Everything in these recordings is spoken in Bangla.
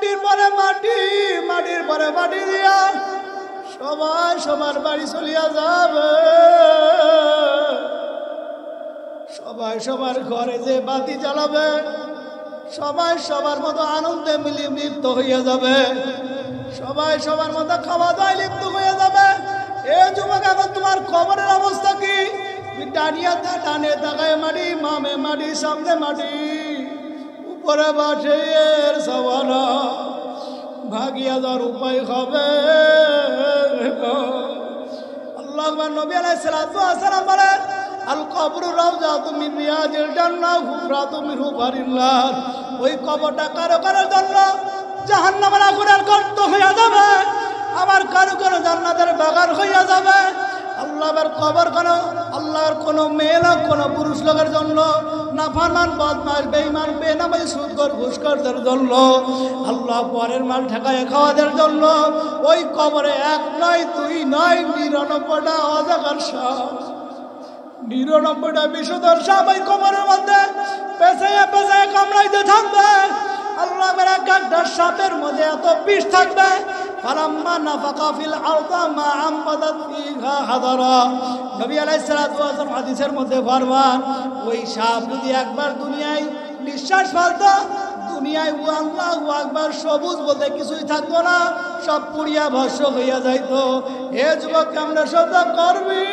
মাটির পরে মাটি, মাটির পরে মাটি দিয়া সবাই সবার বাড়ি চলিয়া যাবে। সবাই সবার ঘরে যে বাতি জ্বালাবে, সবাই সবার মতো আনন্দে লিপ্ত হইয়া যাবে, সবাই সবার মতো খাওয়া দাওয়ায় লিপ্ত হইয়া যাবে। এ যুবক, এখন তোমার খবরের অবস্থা কি? ডানিয়াতে ডানে তাকায় মাটি, মামে মাটি, সামনে মাটি, উপরে বাসের সওয়ারা, ভাগিয়া যাওয়ার উপায় হবে। আল্লাহ নবী আলাইহিস সালাতু ওয়াস সালাম বলেন, আল কবরু রাউযাতুম মিন রিয়াজিল জান্নাহ হুফরাতুম মিন হুফারিন নার। ওই কবরটা কারো কারো জন্য জাহান্নামের আগুনের গর্ত হইয়া যাবে, আবার কারো কারো জান্নাতের বাগান হইয়া যাবে। আল্লাহর কবর কেন? আল্লাহর কোনো মেয়ে লোক, কোনো পুরুষ লোকের জন্য, নাফরমান, বদমাশ, বেঈমান, বেনামাজি, সুদখোর, ঘুষখোরদের জন্য, আল্লাহ পরের মাল ঠেকায় খাওয়াদের জন্য ওই কবরে এক নয়, দুই নয়, ৯৯টা অজাগার সাপ, ৯৯টা বিষধর সাপ ওই কবরের মধ্যে পেঁচাইয়া পেঁচাইয়া কামড়াইতে থাকবে। আল্লাহর এক একটা সাপের মধ্যে এত বিষ থাকবে, ফালাম্মা নাফাকা ফিল আরদা মা আমবাদাত ফিহা হাদারা। নবী আলাইহিস সালাতু ওয়াস সালাম হাদিসের মধ্যে ফরমান, ওই সাপ যদি একবার দুনিয়ায় নিঃশ্বাস ফেলতো, দুনিয়ায় আল্লাহু আকবার সবুজ বলতে কিছুই থাকতো না, সব পুড়িয়া ভস্ম হইয়া যাইতো। হে যুবক, আমরা সদা করবি,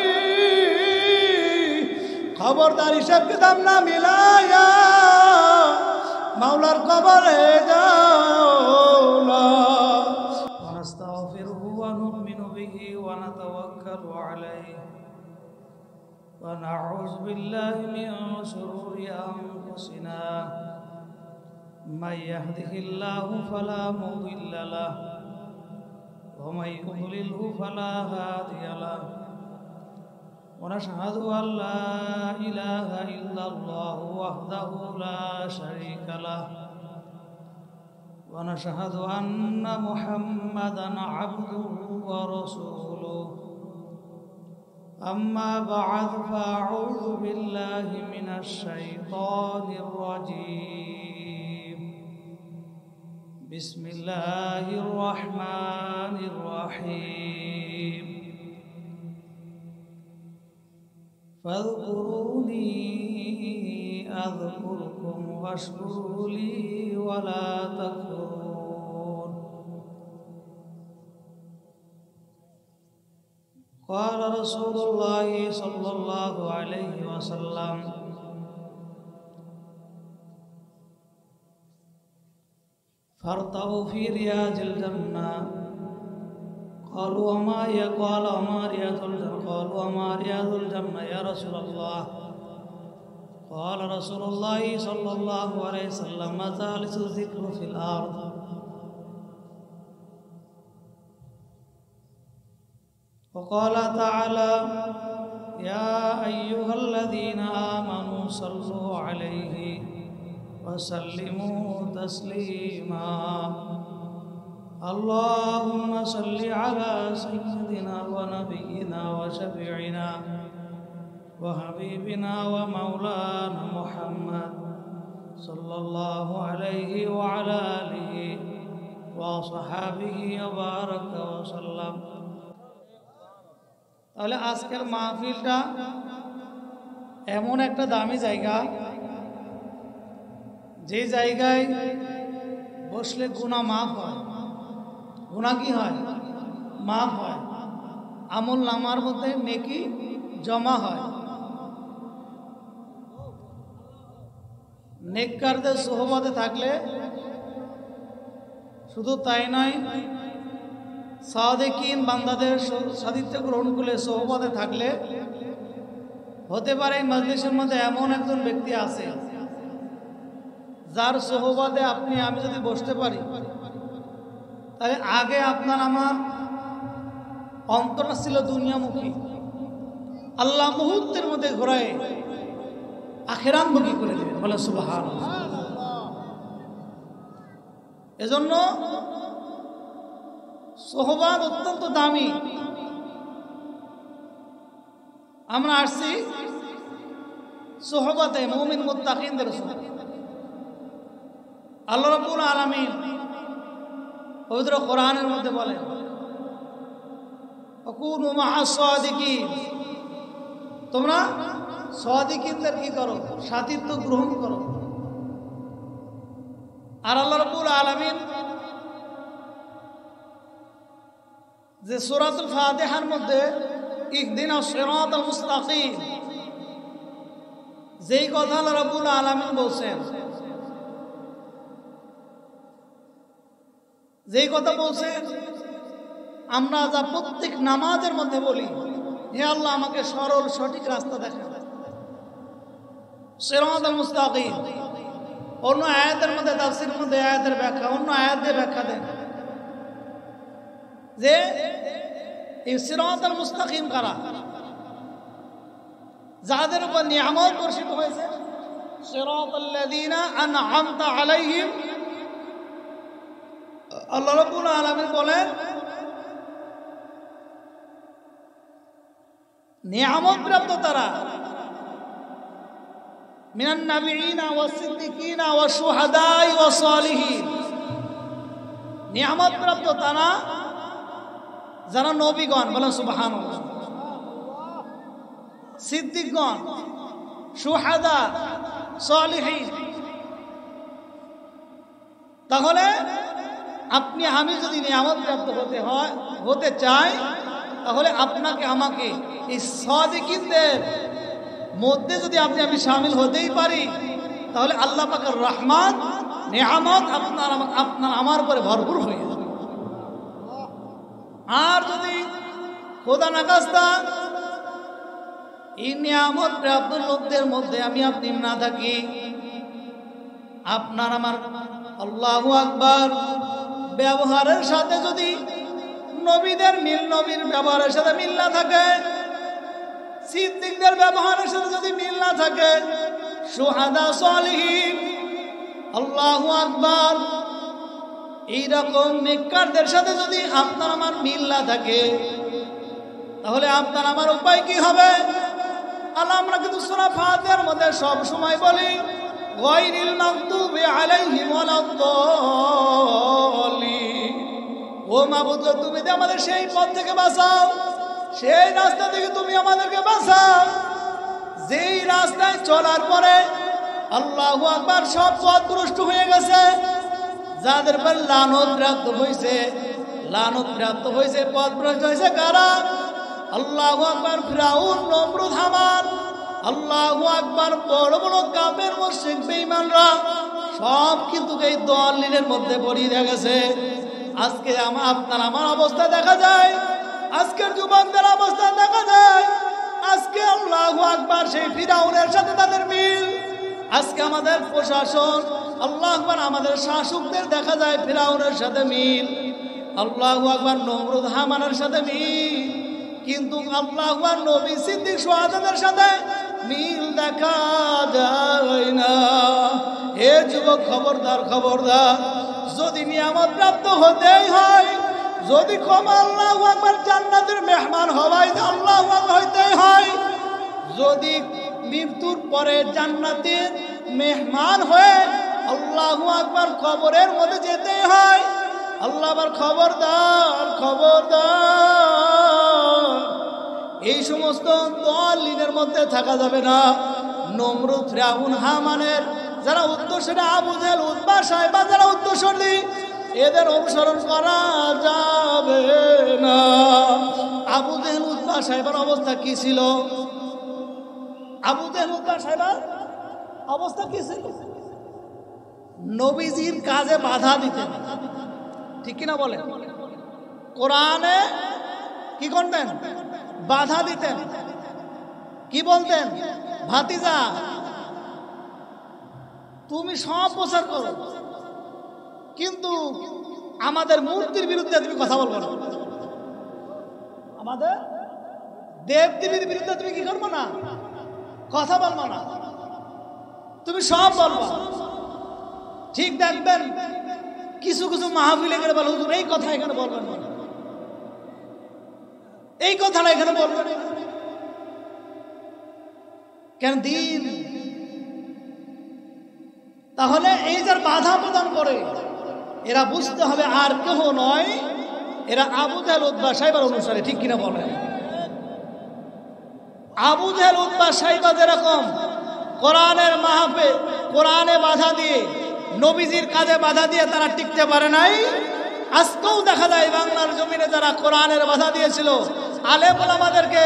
খবরদার হিসাব কিতাব না মিলাইয়া মাওলার কবরে যাও না। ونستغفره ونؤمن به ونتوكل عليه ونعوذ بالله من شرور أنفسنا من يهده الله فلا مضل له ومن يضلله فلا هادي له ونشهد أن لا إله إلا الله وحده لا شريك له ونشهد أن محمدًا عبده ورسوله أما بعد فأعوذ بالله من الشيطان الرجيم بسم الله الرحمن الرحيم فاذكروني أذكركم واشكروا لي ولا تكفرون قال رسول الله صلى الله عليه وسلم فارتعوا في رياض الجنة قالوا وما هي؟ قال وما رياض الجنة؟ قالوا وما رياض الجنة يا رسول الله؟ قال رسول الله صلى الله عليه وسلم مجالس الذكر في الأرض وقال تعالى يا أيها الذين آمنوا صلوا عليه وسلموا تسليما اللهم صل على سيدنا ونبينا وشفيعنا وحبيبنا ومولانا محمد صلى الله عليه وعلى آله وصحابه وبارك وسلم। তাহলে আজকের মাহফিলটা এমন একটা দামি জায়গা, যে জায়গায় বসলে গুনাহ মাফ হয়। গুনাহ কি হয়? মাফ হয়। আমল নামার মধ্যে নেকি জমা হয়। নেককারদের সোহবতে থাকলে শুধু তাই নয়, সাদিকিন বান্দাদের সাদিত্য গ্রহণ করলে সোহবতে থাকলে হতে পারে মজলিসের মধ্যে এমন একজন ব্যক্তি আছে যার সোহবতে আমি যদি বসতে পারি, তাহলে আগে আপনার আমার অন্তরটা ছিল দুনিয়ামুখী, আল্লাহ মুহূর্তের মধ্যে ঘোরায় আখিরাতমুখী করে দেবেন। বলে সুবহানাল্লাহ। এজন্য সোহবত অত্যন্ত দামি। আমরা আসছি সোহবতে মুমিন মুত্তাকিনদের সাথে। আল্লাহ রাব্বুল আলামিন পবিত্র কোরআনের মধ্যে বলেন কুনু মা'আস সাদিকিন, তোমরা সাদিকিনদের কি করো? সাথীত্ব গ্রহণ করো। আর আল্লাহ রাব্বুল আলামিন যে সূরাতুল ফাতিহার মধ্যে ইহদিনাস সিরাতাল মুস্তাকিম যেই কথা আল্লাহ রাব্বুল আলামিন বলছেন, যেই কথা বলছেন আমরা যা প্রত্যেক নামাজের মধ্যে বলি, হে আল্লাহ আমাকে সরল সঠিক রাস্তা দেখান, সিরাতাল মুস্তাকিম। অন্য আয়াতের মধ্যে তাফসীরের মধ্যে আয়াতের ব্যাখ্যা, অন্য আয়াত দিয়ে ব্যাখ্যা দেন যে এই সিরাতাল মুস্তাকিম কারা? যাদের উপর নিয়ামত বর্ষিত হয়েছে, সিরাতাল্লাযীনা আন'আমতা আলাইহিম। আল্লাহ রাব্বুল আলামিন বলেন নিয়ামত প্রাপ্ত তারা, মিনান নাবিয়িনা ওয়াস সিদ্দিকিনা ওয়াশ শুহাদাই ওয়াস সালিহিন। নিয়ামত প্রাপ্ত তারা যারা নবীগণ, বলেন সুবহানাল্লাহ, সিদ্দিকগণ, শুহাদা, সালিহিন। তাহলে আপনি আমি যদি নিয়ামত প্রাপ্ত হতে চাই, তাহলে আপনাকে আমাকে এই সাদিকিনদের মধ্যে যদি আমি শামিল হতেই পারি, তাহলে আল্লাহ পাকের রহমত নিয়ামত আপনার আমার উপরে ভরপুর হয়ে যাবে। আর যদি খোদা নাখাস্তা এই নিয়ামত প্রাপ্ত লোকদের মধ্যে আপনি না থাকি, আপনার আমার আল্লাহু আকবার ব্যবহারের সাথে যদি নবীদের মিল, নবীর ব্যবহারের সাথে মিল না থাকে, সিদ্দিকদের ব্যবহারের সাথে যদি মিল না থাকে, শুহাদা, সালিহিন, আল্লাহু আকবার এইরকম নেককারদের সাথে যদি আপনার আমার মিল না থাকে, তাহলে আপনার আমার উপায় কি হবে? আল্লাহ আমরা কিন্তু সূরা ফাতিহার মধ্যে সব সময় বলি গায়রিল মাগদুবি আলাইহিম ওয়ালাদ-দাল্লিন। ও মাবুদ, তুমি আমাদের সেই পথ থেকে বাঁচাও, সেই রাস্তা থেকে তুমি আমাদেরকে বাঁচাও যেই রাস্তায় চলার পরে আল্লাহু আকবার সব পথভ্রষ্ট হয়ে গেছে, যাদের পর লানত প্রাপ্ত হয়েছে, পথভ্রষ্ট হয়েছে কারা? আল্লাহু আকবার ফিরাউন, নমরুদ, হামান। আল্লাহু আকবার বড় বড় কাফের মুশরিক বেঈমানরা সব কিন্তু এই দাল্লিনের মধ্যে পড়ে গেছে। আজকে আপনার আমার অবস্থা দেখা যায়, আজকের যুবকদের অবস্থা দেখা যায়, আজকে আল্লাহু আকবার সেই ফিরাউনের সাথে তাদের মিল। আজকে আমাদের প্রশাসন, আল্লাহু আকবার আমাদের শাসকদের দেখা যায় ফিরাউনের সাথে মিল, আল্লাহু আকবার নমরুদ, হামানের সাথে মিল। কিন্তু আল্লাহু আকবার নবী, সিদ্দিক, শুহাদাদের সাথে মিল দেখা যায় না। হে যুবক, খবরদার, খবরদার, যদি নিয়ামত প্রাপ্ত হতেই হয়, যদি ক্ষমা আল্লাহু আকবার জান্নাতের মেহমান হওয়াই আল্লাহু আকবার হইতেই হয়, যদি মৃত্যুর পরে জান্নাতের মেহমান হয়ে আল্লাহু আকবার কবরের মধ্যে যেতেই হয়, আল্লাহ আবার খবরদার, খবরদার, এই সমস্ত দাল্লিনের মধ্যে থাকা যাবে না। নমরুদ, ফিরাউন, হামানের যারা উত্তরসূরি, আবু জেহেল, উতবা, সাইবা যারা উত্তরসূরি, এদের অনুসরণ করা যাবে না। আবু জেহেল, উতবা, সাইবার অবস্থা কি ছিল? আবু জেহেল, উতবা, সাইবার অবস্থা কি ছিল? নবীজির কাজে বাধা দিতেন, ঠিক কিনা বলেন? কোরআনে কি করতেন? বাধা দিতেন। কি বলতেন? ভাতিজা তুমি সব প্রচার করো, কিন্তু আমাদের মূর্তির বিরুদ্ধে তুমি কথা বলবো না, আমাদের দেব দেবীর বিরুদ্ধে তুমি কি করবো না, কথা বলবো না, তুমি সব বলবা। ঠিক দেখবেন কিছু কিছু মাহফিলে গেলে বলো, হুজুর এই কথা এখানে বলবেন না, এই কথাটা এখানে বলবেন কেন? দিন। তাহলে এই যার বাধা প্রদান করে, এরা বুঝতে হবে আর কেহ নয়, এরা আবু জাহেল উতবা সাইবার অনুসারে, ঠিক কিনা বলেন? আবু জাহেল উতবা সাইবা যেরকম কোরআনের মাহফিল, কোরআনে বাধা দিয়ে, নবীজির কাজে বাধা দিয়ে তারা টিকতে পারে নাই, আজকেও দেখা যায় বাংলার জমিনে যারা কোরআনের বাধা দিয়েছিল, আলেম ওলামাদেরকে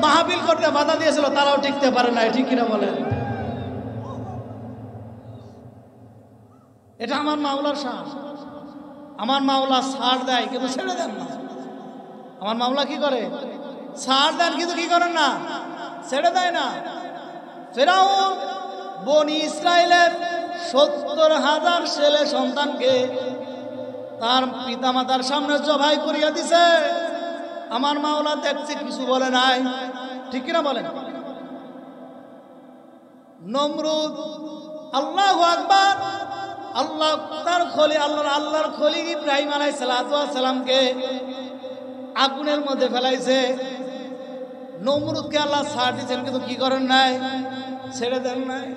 মাহফিল করতে বাধা দিয়েছিল, তারাও টিকতে পারে নাই, ঠিক কিনা বলেন? এটা আমার মাওলার শান। আমার মাওলা ছাড় দেয় কিন্তু ছেড়ে দেন না। আমার মাওলা কি করে? ছাড় দেন কিন্তু কি করেন না, ছেড়ে দেয় না। ফিরআউন বনি ইসরায়েলের ৭০,০০০ ছেলে সন্তানকে তার পিতামাতার সামনে জবাই করিয়া দিছে। আমার মাওলা দেখছে, কিছু বলে নাই, ঠিক কিনা বলেন? নমরুদ, আল্লাহু আকবার, আল্লাহ তার খলি, আল্লাহর খলিল ইব্রাহিম আলাইহিস সালামকে আগুনের মধ্যে ফেলাইছে। নমরুদকে আল্লাহ ছাড় দিয়েছেন কিন্তু কি করেন নাই, ছেড়ে দেন নাই।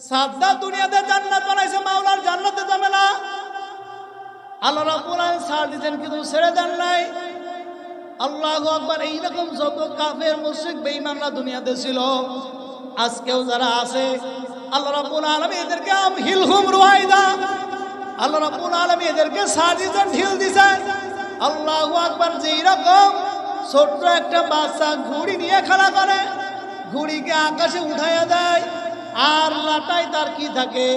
সাদ্দাত দুনিয়াতে জান্নাত বানাইছে, মাওলার জান্নাতে যাবে না, আল্লাহ রাব্বুল আলামিন ছাড় দিয়েছেন কিন্তু ছেড়ে দেন নাই। আল্লাহু আকবার। এইরকম যত কাফের মুশরিক বেঈমানরা দুনিয়াতে ছিল, আজকেও যারা আছে, আল্লাহ রাব্বুল আলামিন এদেরকে আমহিলহুম রুয়াইদা, আল্লাহ রাব্বুল আলামিন এদেরকে ছাড় দিয়েছেন, ঢিল দিয়েছেন। আল্লাহু আকবার। যেই রকম ছোট্ট একটা বাচ্চা ঘুড়ি নিয়ে খেলা করে, ঘুড়িকে আকাশে উঠাইয়া দেয়, আর লাটাই তার কি থাকে,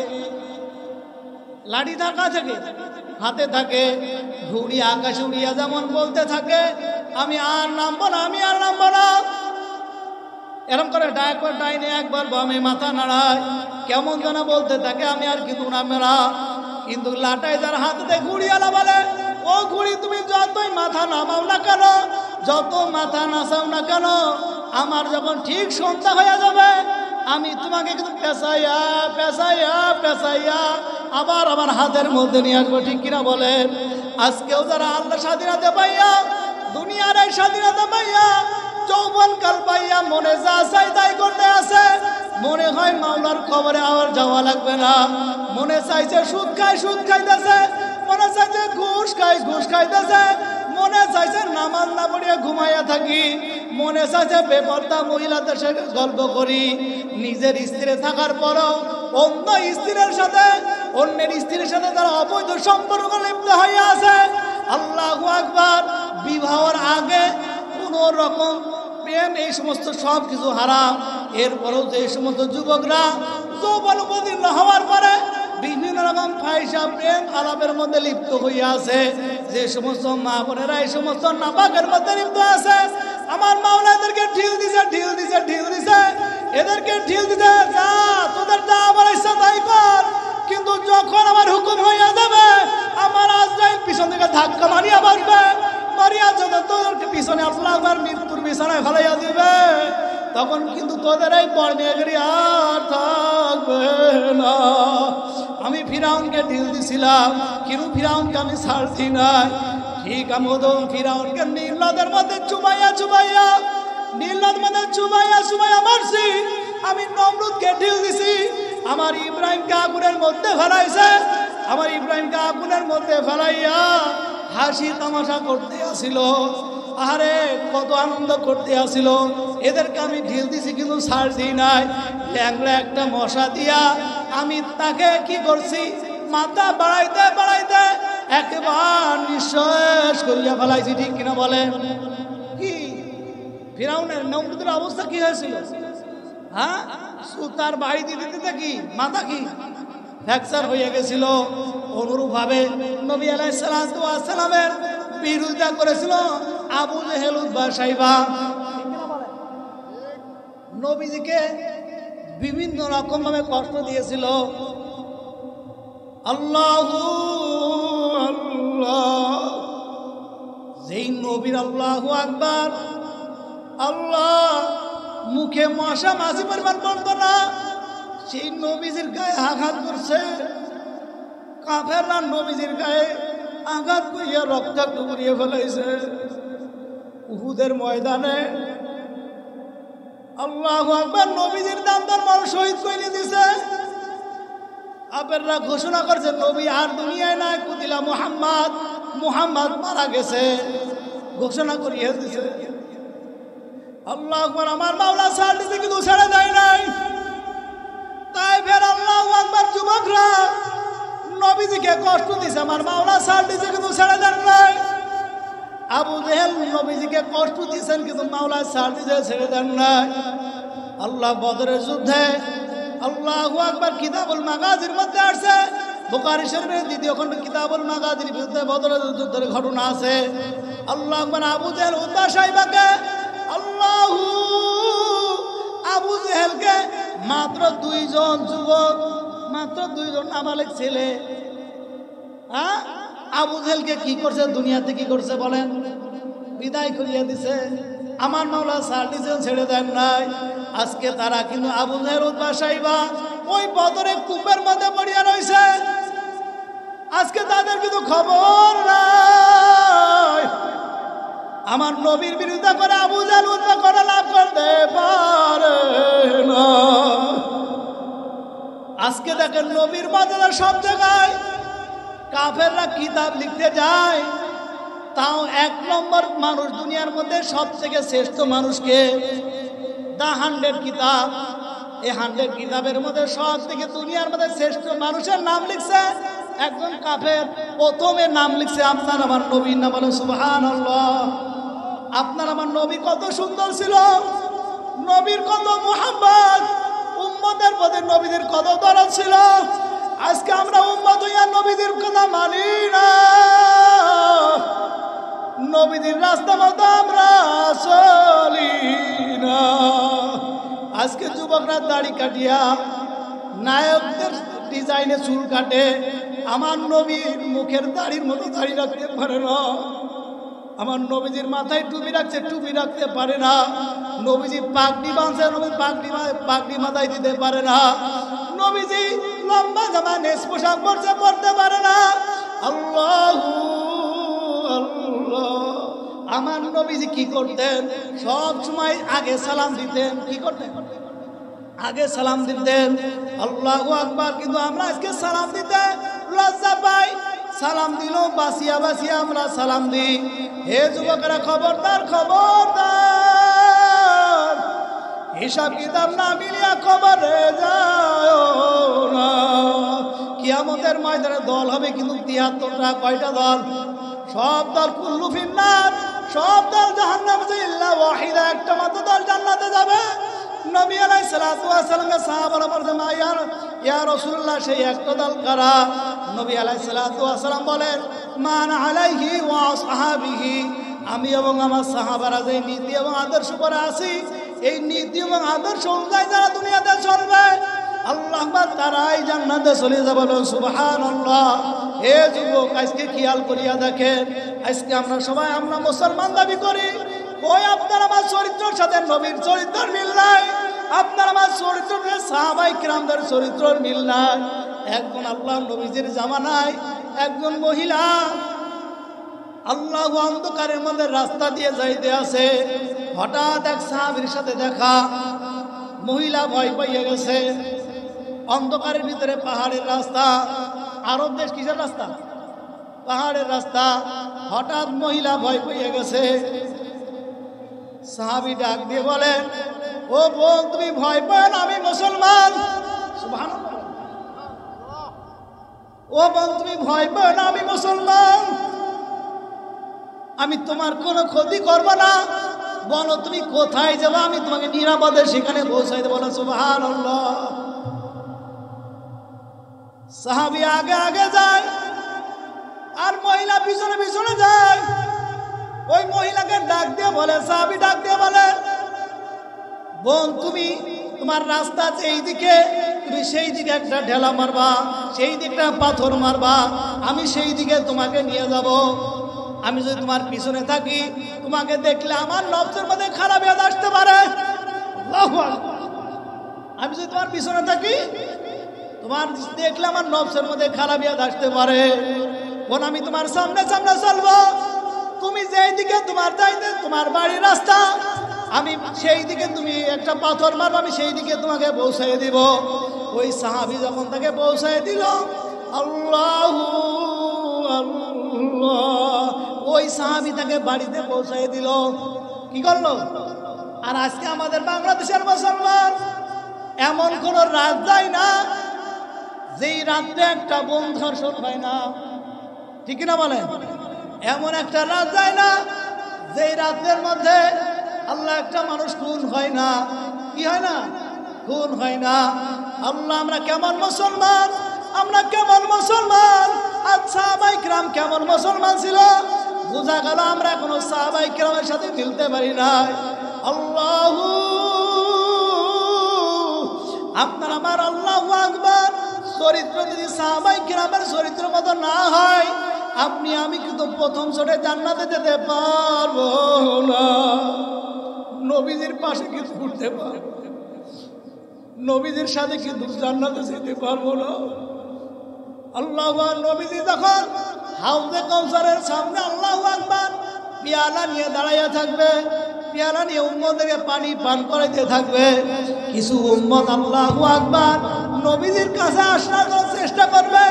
লাঠি থাকা থাকে, হাতে থাকে, ঘুড়ি আকাশে উড়িয়া যেমন বলতে থাকে, আমি আর নামবো না, আমি আর নামবো না। এরম করে একবার ডাইনে একবার বামে মাথা নাড়ায়, কেমন যেন বলতে থাকে, আমি আর কিন্তু নামবে না। কিন্তু লাটাই যার হাতে ঘুড়িওয়ালা বলে, ও ঘুড়ি তুমি যতই মাথা নামাও না কেন, যত মাথা নাচাও না কেন, আমার যখন ঠিক সন্ধ্যা হয়ে যাবে, আমি তোমাকে কিন্তু পেঁচাইয়া পেঁচাইয়া পেঁচাইয়া আবার আমার হাতের মধ্যে নিয়ে আসবো, ঠিক কিনা বলেন? আজকেও যারা আল্লাহ স্বাধীনতা পাইয়া, দুনিয়ার এই স্বাধীনতা পাইয়া, যৌবনকাল পাইয়া মনে যা চাই তাই করতে আছে, মনে হয় মাওলার কবরে আবার যাওয়া লাগবে না। মনে চাইছে সুদ খাই, সুদ খাইতেছে, মনে চাইছে ঘুষ খাই, ঘুষ খাইতেছে, মনে চাইছে নামাজ না পড়িয়া ঘুমাইয়া থাকি, মনে চাইছে বেপর্দা মহিলাদের সাথে গল্প করি, নিজের স্ত্রী থাকার পরও অন্য স্ত্রীর সাথে, অন্যের স্ত্রীর সাথে তারা অবৈধ সম্পর্ক লিপ্ত হইয়া আছে। আল্লাহু আকবার। বিবাহের আগে কোন রকম প্রেম, এই সমস্ত সব কিছু হারাম। এরপরেও যে সমস্ত যুবকরা যৌবন উপদীর্ণ হওয়ার পরে বিভিন্ন রকম ফাহিশা প্রেম আলাপের মধ্যে লিপ্ত হইয়া আছে, যে সমস্ত মা বোনেরা এই সমস্ত নাপাকের মধ্যে লিপ্ত আছে, আমার মাওলা এদেরকে ঢিল দিছে, ঢিল দিছে, ঢিল দিছে, এদেরকে ঢিল দিতে, যা তোদের যা আমার ইচ্ছা তাই কর, কিন্তু যখন আমার হুকুম হইয়া যাবে, আমার আজরাইল পিছন থেকে ধাক্কা মারিয়া বাঁচবে, মারিয়া যত তোদেরকে পিছনে আল্লাহ আকবার মৃত্যুর বিছানায় ফেলাইয়া দিবে, তখন কিন্তু তোদের এই বর্ণিয়াগিরি আর থাকবে না। আমি ফিরাউনকে ঢিল দিছিলাম, কিন্তু ফিরাউনকে আমি ছাড়ছি নাই। ঠিক আমদম ফিরাউনকে নীল নদের মধ্যে চুবাইয়া চুবাইয়া, নীল নদের মধ্যে চুবাইয়া চুবাইয়া মারছি। আমি নমরুদকে ঢিল দিছি, আমার ইব্রাহিমকে আগুনের মধ্যে ফেলাইছে, আমার ইব্রাহিমকে আগুনের মধ্যে ফেলাইয়া হাসি তামাশা করতে আসিল, আরে কত আনন্দ করতে আসিল। এদেরকে আমি ঢিল দিছি কিন্তু ছাড় দিই নাই। ল্যাংলা একটা মশা দিয়া আমি তাকে কি করছি, মাথা বাড়াইতে বাড়াইতে একেবারে নিঃশ্বাস করিয়া ফেলাইছি, ঠিক কিনা বলেন? কি ফিরাউনের নমরুদের অবস্থা কি হয়েছিল? হ্যাঁ, সুতার বাড়ি দিতে দিতে কি মাথা কি ফ্র্যাকচার হয়ে গেছিল। অনুরূপ ভাবে নবী আলাইহিস সালামের বিরোধিতা করেছিল আবু জেহেল উতবা সাইবা। নবীজিকে বিভিন্ন রকম ভাবে কষ্ট দিয়েছিল। আল্লাহু আল্লাহ, যেই নবীর আল্লাহু আকবার, আল্লাহ মুখে মশা মাঝি পরিমাণ বলতো না, সেই নবীজির গায়ে আঘাত করছে। কাফেররা নবীজির গায়ে আঘাত করিয়া রক্তাক্ত করিয়া ফেলাইছে। উহুদের ময়দানে আল্লাহু আকবার, নবীজির দান্দার মানুষ শহীদ করে দিছে। আপনারা ঘোষণা করছেন নবী আর দুনিয়ায় নাই, কুতিলা মুহাম্মদ, মুহাম্মদ মারা গেছে, ঘোষণা করিয়ে দিছে। আল্লাহু আকবার। আমার মাওলা সার্টিতে কিন্তু ছেড়ে দেয় নাই। তাই ফের আল্লাহু আকবার। যুবকরা নবীজিকে কষ্ট দিছে, আমার মাওলা সার্টিতে কিন্তু ছেড়ে দেন নাই। আবু জেহেল নবীজিকে কষ্ট দিয়েছেন, কিন্তু মাওলা সার্টিতে ছেড়ে দেন নাই। আল্লাহ বদরের যুদ্ধে আল্লাহু আকবার কিতাবুল মাগাজির মধ্যে আসছে, বুখারী শরীফের দ্বিতীয় খণ্ড কিতাবুল মাগাজির বিরুদ্ধে বদরের যুদ্ধের ঘটনা আছে। আল্লাহু আকবার। আবু জেহেল উতবা সাইবাকে আল্লাহু আবু জেহেলকে মাত্র 2 জন যুবক, মাত্র 2 জন নাবালিগ ছেলে, আবু জেহেলকে কি করছে, দুনিয়াতে কি করছে বলেন? বিদায় করিয়ে দিছে। আমার মাওলা সার্টিজন ছেড়ে দেন নাই। আজকে তারা কিন্তু আবু জেহেল উতবা সাইবা ওই বদরে কূপের মধ্যে পড়িয়া রয়েছে। আজকে তাদের কিন্তু খবর নাই। আমার নবীর বিরুদ্ধে করে আবু জেহেল উতবা করে লাভ করতে পারে না। আজকে দেখেন নবীর মর্যাদা সব জায়গায়। কাফেররা কিতাব লিখতে যায়, তাও 1 নম্বর মানুষ দুনিয়ার মধ্যে সবথেকে শ্রেষ্ঠ মানুষকে দা 100 কিতাব, এই 100 কিতাবের মধ্যে সব থেকে দুনিয়ার মধ্যে শ্রেষ্ঠ মানুষের নাম লিখছে একজন কাফের। প্রথমে নাম লিখছে আপনার আমার নবীর নাম, বলে সুবহানাল্লাহ। আপনার আমার নবী কত সুন্দর ছিল, নবীর কত মুহাব্বত, উম্মতের প্রতি নবীদের কত দরদ ছিল। আজকে আমরা উম্মত হইয়া নবীদের কথা মানি না, নবীদের রাস্তা মতো আমরা চলি না। আজকে যুবকরা দাড়ি কাটিয়া নায়কদের ডিজাইনে চুল কাটে, আমার নবীর মুখের দাড়ির মতো দাড়ি রাখতে পারে না। আমার নবীজির মাথায় টুপি রাখছে, টুপি রাখতে পারে না। নবীজি পাগড়ি বাঁধছে, নবী পাগড়ি মাথায় দিতে পারে না। নবীজি লম্বা জামা নেস পোশাক পরছে, পরতে পারে না। আল্লাহু আল্লাহ। আমার নবীজি কি করতেন? সব সময় আগে সালাম দিতেন। কি করতেন? আগে সালাম দিতেন। আল্লাহু আকবার। কিন্তু আমরা আজকে সালাম দিতে লজ্জা পাই। সালাম দিলেও বাসিয়া বাসিয়া আমরা সালাম দিই। হে যুবকেরা, খবরদার, খবরদার, হিসাব কিতাব না মিলিয়া খবরে যাও না। কিয়ামতের ময়দানে দল হবে কিন্তু 73টা। কয়টা দল? সব দল কুল্লু ফিন্নার, সব দল জাহান্নামে, ইল্লা ওয়াহিদা, একটা মাত্র দল জান্নাতে যাবে। নবী আলাইহিস সালাতু ওয়াস সালামকে সাহাবারা বলতে, ইয়া রাসূলুল্লাহ, সেই একটা দল কারা? নবী আলাইহিস সালাতু ওয়াস সালাম বলেন, মান আলাইহি ওয়া আসহাবিহি, আমি এবং আমার সাহাবারা যে নীতি এবং আদর্শ করে আছি, এই নীতি এবং আদর্শ অনুযায়ী যারা দুনিয়াতে চলবে, আল্লাহ তারাই জান্নাতে চলে যাবে। সুবহানাল্লাহ। হে যুবক, আজকে খেয়াল করিয়া দেখেন, আজকে আমরা সবাই আমরা মুসলমান দাবি করি, ওই আপনার আমার চরিত্রের সাথে নবীর চরিত্রের মিল নাই। আপনার আমার চরিত্রের সাহাবায়ে কিরামদের চরিত্রের মিল নাই। একজন আল্লাহ নবীজির জামানায় একজন মহিলা আল্লাহ অন্ধকারের মধ্যে রাস্তা দিয়ে যাইতে আছে, হঠাৎ এক সাহাবীর সাথে দেখা। মহিলা ভয় পাইয়ে গেছে। অন্ধকারের ভিতরে পাহাড়ের রাস্তা, আরব দেশ কিসের রাস্তা? পাহাড়ের রাস্তা। হঠাৎ মহিলা ভয় পাইয়ে গেছে। সাহাবী ডাক দিয়ে বলেন, ও বোন, তুমি ভয় পাও না, আমি মুসলমান। সুবহানাল্লাহ। ও বোন, তুমি ভয় পাও না, আমি মুসলমান। আমি তোমার কোনো ক্ষতি করব না। বলো তুমি কোথায় যাবো, আমি তোমাকে নিরাপদে সেখানে পৌঁছাই দেবো। না সুবহানাল্লাহ। সাহাবী আগে আগে যায় আর মহিলা পিছনে পিছনে যায়। ওই মহিলাকে ডাক দিয়ে বলে, সাহাবী ডাক দিয়ে বলে, বোন, তুমি তোমার রাস্তা আছে এই দিকে, তুমি সেই দিকে একটা ঢেলা মারবা, সেই দিকটা পাথর মারবা, আমি সেই দিকে তোমাকে নিয়ে যাব। আমি যদি তোমার পিছনে থাকি, তোমাকে দেখলে আমার নফসের মধ্যে খারাপ ইয়াদ আসতে পারে। আল্লাহু আকবার। আমি যদি তোমার পিছনে থাকি, তোমার দেখলে আমার নফসের মধ্যে খারাপ ইয়াদ আসতে পারে। বোন, আমি তোমার সামনে সামনে চলবো, তুমি যেই দিকে তোমার যাইতে তোমার বাড়ির রাস্তা, আমি সেই দিকে তুমি একটা পাথর মারবো, আমি সেই দিকে তোমাকে পৌঁছাই দিব। ওই সাহাবী যখন তাকে পৌঁছায় দিল, আল্লাহু আল্লাহ, ওই সাহাবী তাকে বাড়িতে পৌঁছায় দিল। কি করলো? আর আজকে আমাদের বাংলাদেশের মুসলমান এমন কোন রাত যায় না যেই রাত্রে একটা বোম ধর্ষণ হয় না, ঠিক না বলেন? এমন একটা রাত যায় না যেই রাতের মধ্যে আল্লাহ একটা মানুষ খুন হয় না। কি হয় না? খুন হয় না। আল্লাহ, আমরা কেমন মুসলমান, আমরা কেমন মুসলমান। আর সাহাবায়ে কিরাম কেমন মুসলমান ছিল, বোঝা গেল আমরা কোনো সাহাবায়ে কিরামের সাথে মিলতে পারি না। আল্লাহু, আপনার আমার আল্লাহু আকবার চরিত্র যদি সাহাবায়ে কিরামের চরিত্র মতো না হয়, আপনি আমি কিন্তু প্রথম ছোটে জান্নাতে যেতে পারবো না। নবীজির পাশে কিন্তু উঠতে পারবো, নবীজির সাথে কিন্তু জান্নাতে যেতে পারবো না। আল্লাহু আকবার। নবীজি যখন হাউজে কাউসারের সামনে আল্লাহু আকবার পেয়ালা নিয়ে দাঁড়াইয়া থাকবে, পেয়ালা নিয়ে উম্মতদেরকে পানি পান করাইতে থাকবে, কিছু উম্মত আল্লাহু আকবার নবীজির কাছে আসার চেষ্টা করবে।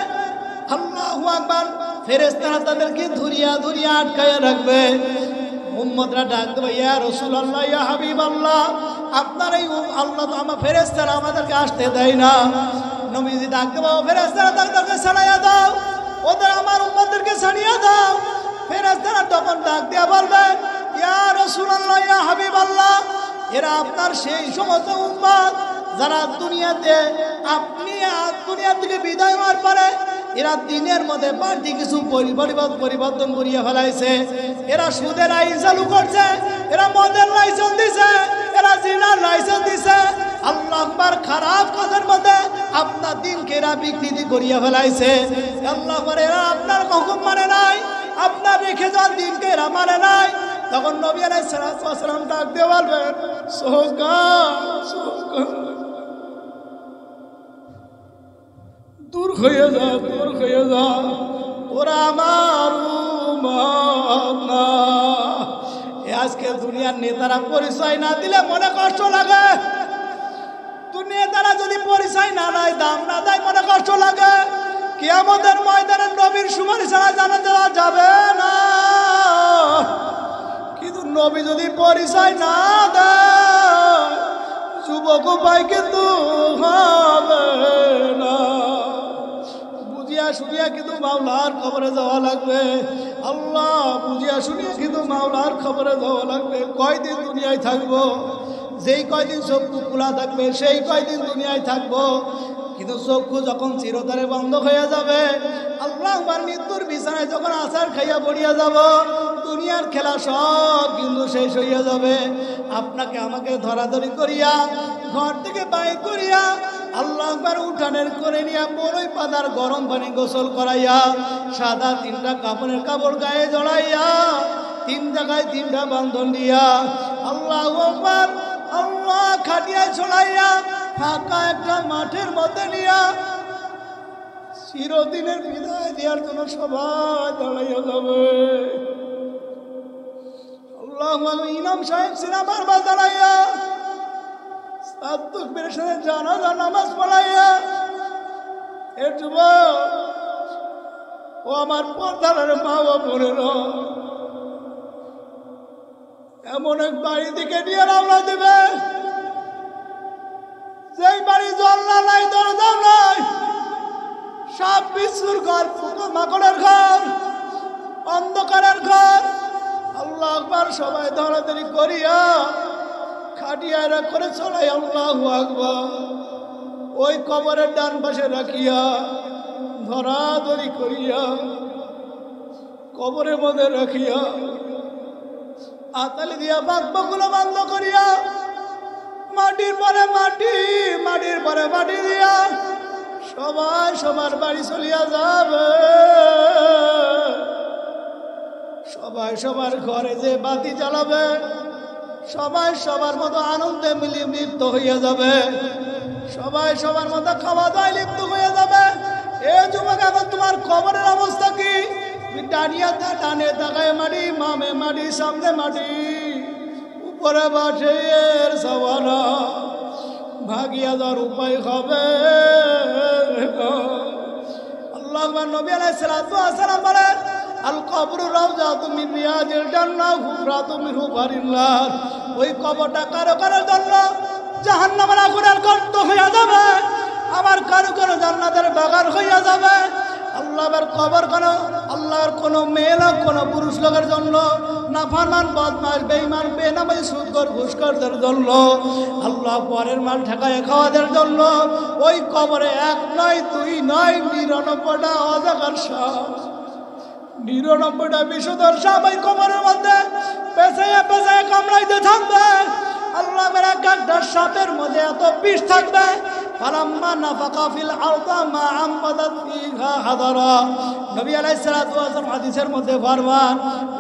আল্লাহু আকবার। ফেরেশতারা তাদেরকে ধরিয়া ধরিয়া আটকাইয়া রাখবে। উম্মতরা ডাক দেবে, ইয়া রাসূলুল্লাহ, ইয়া হাবিবাল্লাহ, আপনার এই আল্লাহ তো আমার ফেরেশতারা আমাদেরকে আসতে দেয় না। নবীজি ডাক দেবে, ফেরেশতারা তাদেরকে ছাড়াইয়া দাও, ওদের আমার উম্মতদেরকে ছাড়িয়ে দাও। ফেরেশতারা তখন ডাক দিয়া বলবে, ইয়া রাসূলুল্লাহ, ইয়া হাবিবাল্লাহ, এরা আপনার সেই সমস্ত উম্মত যারা দুনিয়াতে আপনি দুনিয়া থেকে বিদায় হওয়ার পরে এরা দিনের মধ্যে বাড়তি কিছু পরিবর্তন করিয়া ফেলাইছে। এরা সুদের আইন চালু করছে, এরা মদের লাইসেন্স দিছে, এরা জিনার লাইসেন্স দিছে। আল্লাহু আকবার। খারাপ কাজের মধ্যে আপনার দিনকে এরা বিকৃতি করিয়া ফেলাইছে। আল্লাহু আকবার। এরা আপনার হুকুম মানে নাই, আপনার রেখে যাওয়ার দিনকে এরা মানে নাই। তখন নবী আলাইহিস সালাম ডাক দিয়ে বলবেন, দূর হয়ে যা, দূর হয়ে যা, ওরা আমার উম্মত না। আজকে দুনিয়ার নেতারা পরিচয় না দিলে মনে কষ্ট লাগে। নেতারা যদি পরিচয় না দেয়, দাম না দেয়, মনে কষ্ট লাগে। কিয়ামতের ময়দানে নবীর সুপারিশ ছাড়া জান্নাতে যাওয়া যাবে না। কিন্তু নবী যদি পরিচয় না দেয়, যুবক ভাই কিন্তু হবে না। বুঝিয়া শুনিয়া কিন্তু মাওলার খবরে যাওয়া লাগবে। আল্লাহ, বুঝিয়া শুনিয়া কিন্তু মাওলার খবরে যাওয়া লাগবে। কয়দিন দুনিয়ায় থাকবো? যেই কয়দিন চক্ষু খোলা থাকবে সেই কয়দিন দুনিয়ায় থাকবো। কিন্তু চক্ষু যখন চিরতরে বন্ধ হয়ে যাবে, আল্লাহ আমার মৃত্যুর বিছানায় যখন আছাড় খাইয়া পড়িয়া যাব, দুনিয়ার খেলা সব কিন্তু শেষ হইয়া যাবে। আপনাকে আমাকে ধরাধরি করিয়া ঘর থেকে বাইর করিয়া আল্লাহ একবার উঠানের করে নিয়া বড়ই পাতার গরম পানি গোসল করাইয়া সাদা 3টা কাপড়ের কাপড় গায়ে জড়াইয়া 3 জায়গায় 3টা বান্ধন দিয়া আল্লাহু আকবার আল্লাহ খাটিয়ায় ছড়াইয়া ফাঁকা একটা মাঠের মধ্যে নিয়া চিরদিনের বিদায় দেওয়ার জন্য সবাই দাঁড়াইয়া যাবে। আল্লাহু ইমাম সাহেব সিনেমার বাস দাঁড়াইয়া তাকবীরের সাথে জানাজা নামাজ পড়াইয়া, এ যুবক ও আমার পর্দার মা ও বোনেরা, এমন এক বাড়ি দিকে নিয়ে রওনা দেবে যেই বাড়ি জানলা নাই, দরজা নাই, সাপ বিচ্ছুর ঘর, পোকা মাকড়ের ঘর, অন্ধকারের ঘর। আল্লাহু আকবার সবাই ধরাধরি করিয়া খাটিয়ারা করে চলাই আল্লাহু আকবার ওই কবরের ডান পাশে রাখিয়া ধরাধরি করিয়া কবরের মধ্যে রাখিয়া আতালি দিয়া বাকবাগুলো বন্ধ করিয়া মাটির পরে মাটি, মাটির পরে মাটি দিয়া সবাই সবার বাড়ি চলিয়া যাবে। সবাই সবার ঘরে যে বাতি জ্বালাবে, সবাই সবার মতো আনন্দে লিপ্ত হইয়া যাবে, সবাই সবার মতো খাওয়া দাওয়ায় লিপ্ত হয়ে যাবে। এ যুবক, এখন তোমার কবরের অবস্থা কি? ডানিয়া ডানে তাকায় মাটি, মামে মাটি, সামনে মাটি, উপরে বাটের সাওয়ানা, ভাগিয়া যাওয়ার উপায় হবে। আল্লাহ নবী আলাইহিস সালাতু ওয়াস সালাম বলেন আল কবরু রাউযাতুম মিন রিয়াজিল জান্নাহ হুফরাতুম মিন হুফারিল্লাহ। ওই কবরটা কারো কারো জন্য জাহান্নামের আগুনের গর্ত হইয়া যাবে, আমার কারো কারো জান্নাতের বাগান হইয়া যাবে। আল্লাহর কবর আল্লাহর কোনো মেয়ে লোক কোনো পুরুষ লোকের জন্য, নাফরমান বদমাশ বেঈমান বেনামাজি সুদখোর ঘুষখোরদের জন্য, আল্লাহ পরের মাল ঠেকায় খাওয়াদের জন্য ওই কবরে এক নয় দুই নয় ৯৯টা অজাগার সাপ, ৯৯টা বিষধর সাপ ওই কবরের মধ্যে পেঁচাইয়া পেঁচাইয়া কামড়াইতে থাকবে। আল্লাহর এক একটা সাপের মধ্যে এত বিষ থাকবে, ফালাম্মা নাফাকা ফিল আরদি মা আমবাদাত ফিহা হাদারা। নবী আলাইহিস সালাতু ওয়াস সালাম হাদিসের মধ্যে ফরমান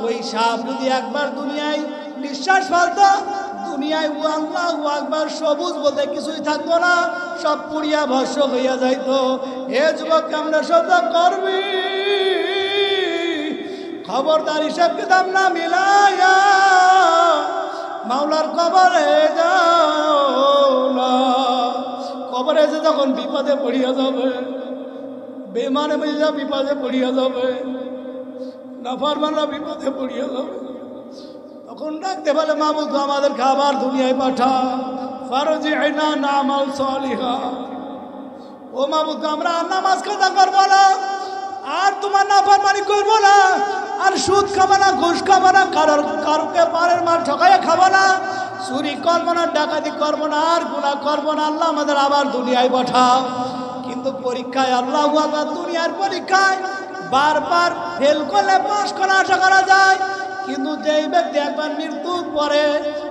ওই সাপ যদি একবার দুনিয়ায় নিঃশ্বাস ফেলতো, দুনিয়ায় আল্লাহু আকবার সবুজ বলতে কিছুই থাকতো না, সব পুড়িয়া ভস্ম হইয়া যাইতো। হে যুবক, আমরা শব্দ করবি, খবরদার হিসাব কিতাব না মিলাইয়া মাওলার কবরে যাও না। কবরে যে যখন বিপদে পড়িয়া যাবে, বেমানে মেজা বিপদে পড়িয়া যাবে, নাফরমানরা বিপদে পড়িয়া যাবে, তখন ডাকতে বলে মাবুদ আমাদের খাবার দুনিয়ায় পাঠা, ফারজি'না না'মাল সালিহা। ও মাবুদ, আমরা নামাজ কাজা করবো না, আর তোমার নাফরমানি করবো না, আর সুদ খাবো না, ঘুষ খাবো না, কারোকে পারের মাল ঠকাইয়া খাবো না, চুরি করবো না, ডাকাতি করবো না, আর গুনাহ করবো না। আল্লাহ আমাদের আবার দুনিয়ায় পাঠাও। কিন্তু পরীক্ষায় আল্লাহ আকবার, দুনিয়ার পরীক্ষায় বারবার ফেল করলে পাস করা আশা করা যায়, কিন্তু যেই ব্যক্তি একবার মৃত্যুর পরে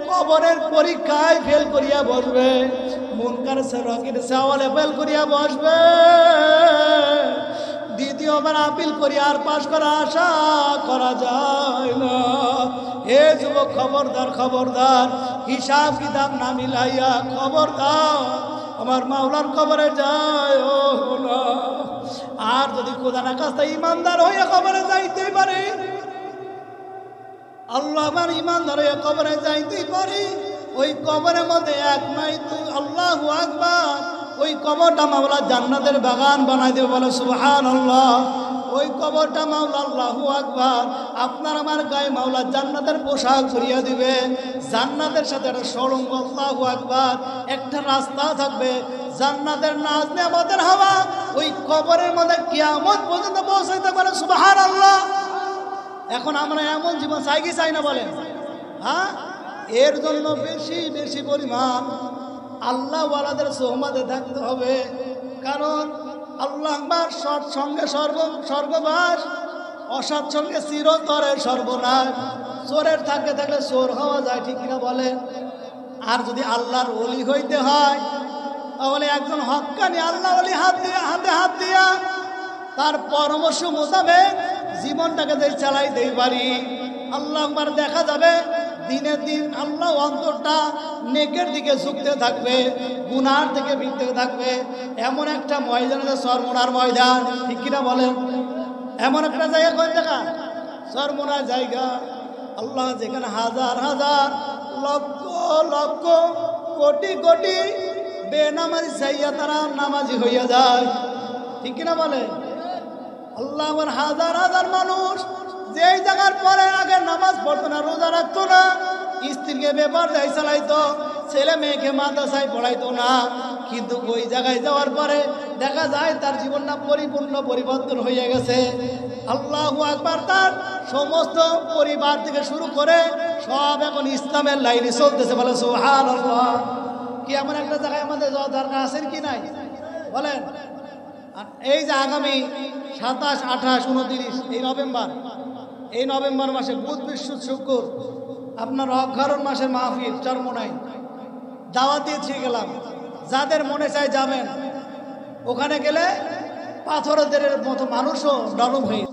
কবরের পরীক্ষায় ফেল করিয়া বসবে, মুনকার নাকির সওয়ালে ফেল করিয়া বসবে, দ্বিতীয়বার আপিল করি আর পাশ করা আশা করা যায় না। হে যুবক, খবরদার খবরদার, হিসাব কিতাব না মিলাইয়া খবরদার আমার মাওলার কবরে যায় না। আর যদি খোদা না কাছে ইমানদার হইয়া কবরে যাইতেই পারে, আল্লাহ আমার ইমানদার হইয়া কবরে যাইতেই পারি, ওই কবরের মধ্যে এক নাই তুই আল্লাহু আকবার, ওই কবরটা মাওলা জান্নাতের বাগান বানাই দেবে, বলে সুবহানাল্লাহ। ওই কবরটা মাওলা আল্লাহু আকবার আপনার আমার গায়ে মাওলা জান্নাতের পোশাক করিয়া দিবে, জান্নাতের সাথে একটা সরঙ্গ, আল্লাহু আকবার, একটা রাস্তা থাকবে, জান্নাতের নাজ নেয়ামতের হাওয়া ওই কবরের মধ্যে কিয়ামত পর্যন্ত পৌঁছাইতে পারে, সুবহানাল্লাহ। এখন আমরা এমন জীবন চাই কি চাই না বলেন? হ্যাঁ, এর জন্য বেশি বেশি পরিমাণ আল্লাহ ওয়ালাদের সোহবাতে থাকতে হবে। কারণ আল্লাহ আকবার, সৎ সঙ্গে স্বর্গবাস, অসৎ সঙ্গে চিরতরের সর্বনাশ। চোরের থাকতে থাকলে চোর হওয়া যায়, ঠিক কিনা বলেন? আর যদি আল্লাহর ওলি হইতে হয় তাহলে একজন হক্কানি আল্লাহ ওলি হাতে হাত দিয়া তার পরামর্শ মোতাবেক জীবনটাকে যে চালাইতেই পারি, আল্লাহ আকবার দেখা যাবে দিনের দিন আল্লাহ অন্তরটা নেকের দিকে ঝুঁকতে থাকবে, গুনার দিকে ফিরতে থাকবে। এমন একটা ময়দান আছে, চরমোনার ময়দান, ঠিক কিনা বলেন? এমন একটা জায়গা, কোন জায়গা? চরমোনার জায়গা। আল্লাহ যেখানে হাজার হাজার লক্ষ লক্ষ কোটি কোটি বেনামাজি চাইয়া তারা নামাজি হইয়া যায়, ঠিক কিনা বলে? আল্লাহ আমার হাজার হাজার মানুষ যেই জায়গার পরে আগে নামাজ পড়তো না, রোজা রাখতো না, স্ত্রীকে ব্যাপার যাই চালাইতো, ছেলে মেয়েকে মাদ্রাসায় পড়াইতো না, কিন্তু ওই জায়গায় যাওয়ার পরে দেখা যায় তার জীবনটা পরিপূর্ণ পরিবর্তন হয়ে গেছে। আল্লাহু আকবার, তার সমস্ত পরিবার থেকে শুরু করে সব এখন ইসলামের লাইনে চলতেছে, বলে সুবহানাল্লাহ। কি এমন একটা জায়গায় আমাদের যাওয়া দরকার আছে কি নাই বলেন? এই যে আগামী ২৭, ২৮, ২৯ এই নভেম্বর মাসে বুধ বৃহস্পতি শুক্র আপনার অঘরণ মাসের মাহফিল চরমোনাই দাওয়াত দিয়ে গেলাম। যাদের মনে চায় যাবেন, ওখানে গেলে পাথরের মতো মানুষও নরম হয়ে